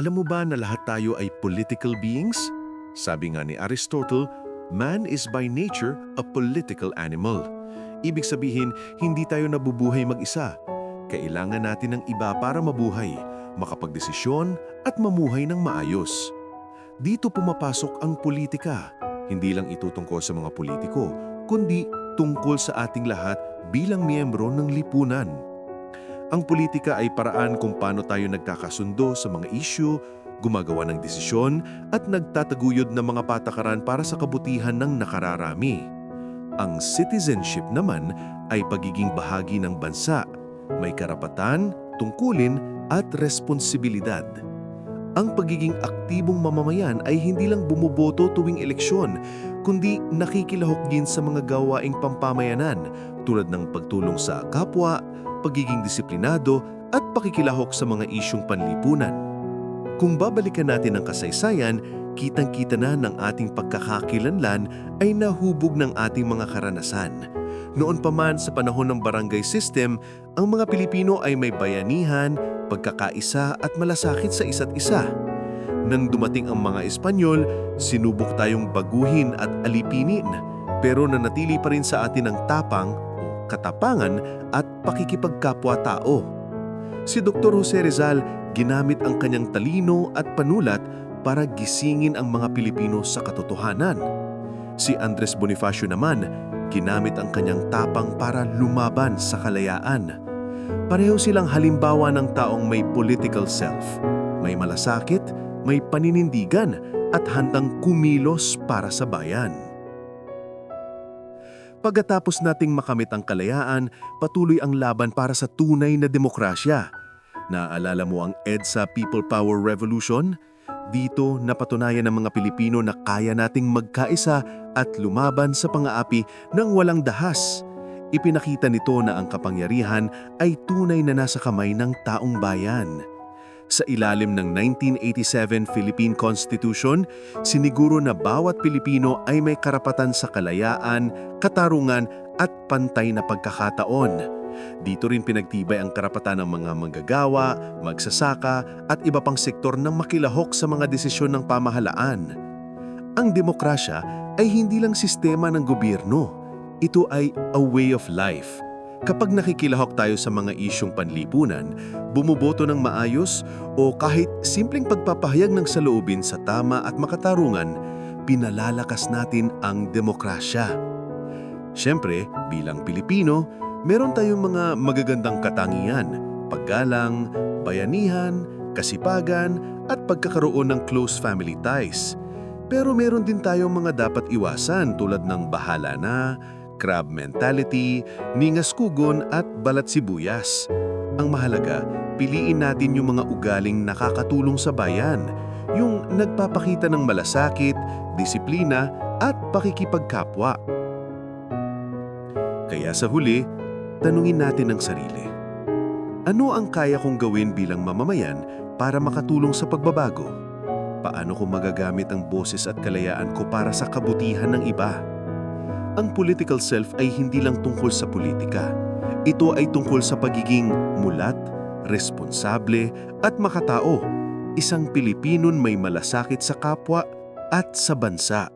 Alam mo ba na lahat tayo ay political beings? Sabi nga ni Aristotle, man is by nature a political animal. Ibig sabihin, hindi tayo nabubuhay mag-isa. Kailangan natin ng iba para mabuhay, makapagdesisyon at mamuhay ng maayos. Dito pumapasok ang politika. Hindi lang ito tungkol sa mga politiko, kundi tungkol sa ating lahat bilang miyembro ng lipunan. Ang politika ay paraan kung paano tayo nagkakasundo sa mga issue, gumagawa ng desisyon at nagtataguyod ng mga patakaran para sa kabutihan ng nakararami. Ang citizenship naman ay pagiging bahagi ng bansa, may karapatan, tungkulin at responsibilidad. Ang pagiging aktibong mamamayan ay hindi lang bumuboto tuwing eleksyon, kundi nakikilahok din sa mga gawaing pampamayanan tulad ng pagtulong sa kapwa, pagiging disiplinado at pakikilahok sa mga isyung panlipunan. Kung babalikan natin ang kasaysayan, kitang-kita na ng ating pagkakakilanlan ay nahubog ng ating mga karanasan. Noon pa man sa panahon ng barangay system, ang mga Pilipino ay may bayanihan, pagkakaisa at malasakit sa isa't isa. Nang dumating ang mga Espanyol, sinubok tayong baguhin at alipinin, pero nanatili pa rin sa atin ang tapang, katapangan at pakikipagkapwa-tao. Si Dr. Jose Rizal ginamit ang kanyang talino at panulat para gisingin ang mga Pilipino sa katotohanan. Si Andres Bonifacio naman ginamit ang kanyang tapang para lumaban sa kalayaan. Pareho silang halimbawa ng taong may political self, may malasakit, may paninindigan at handang kumilos para sa bayan. Pagkatapos nating makamit ang kalayaan, patuloy ang laban para sa tunay na demokrasya. Naaalala mo ang EDSA People Power Revolution? Dito napatunayan ng mga Pilipino na kaya nating magkaisa at lumaban sa pang-aapi ng walang dahas. Ipinakita nito na ang kapangyarihan ay tunay na nasa kamay ng taong bayan. Sa ilalim ng 1987 Philippine Constitution, siniguro na bawat Pilipino ay may karapatan sa kalayaan, katarungan at pantay na pagkakataon. Dito rin pinagtibay ang karapatan ng mga manggagawa, magsasaka at iba pang sektor na makilahok sa mga desisyon ng pamahalaan. Ang demokrasya ay hindi lang sistema ng gobyerno. Ito ay a way of life. Kapag nakikilahok tayo sa mga isyong panlipunan, bumuboto ng maayos o kahit simpleng pagpapahayag ng saloobin sa tama at makatarungan, pinalalakas natin ang demokrasya. Siyempre, bilang Pilipino, meron tayong mga magagandang katangian, paggalang, bayanihan, kasipagan at pagkakaroon ng close family ties. Pero meron din tayong mga dapat iwasan tulad ng bahala na, crab mentality, ningas-kugon at balat sibuyas. Ang mahalaga, piliin natin yung mga ugaling nakakatulong sa bayan, yung nagpapakita ng malasakit, disiplina at pakikipagkapwa. Kaya sa huli, tanungin natin ang sarili. Ano ang kaya kong gawin bilang mamamayan para makatulong sa pagbabago? Paano ko magagamit ang boses at kalayaan ko para sa kabutihan ng iba? Ang political self ay hindi lang tungkol sa politika. Ito ay tungkol sa pagiging mulat, responsable at makatao. Isang Pilipinong may malasakit sa kapwa at sa bansa.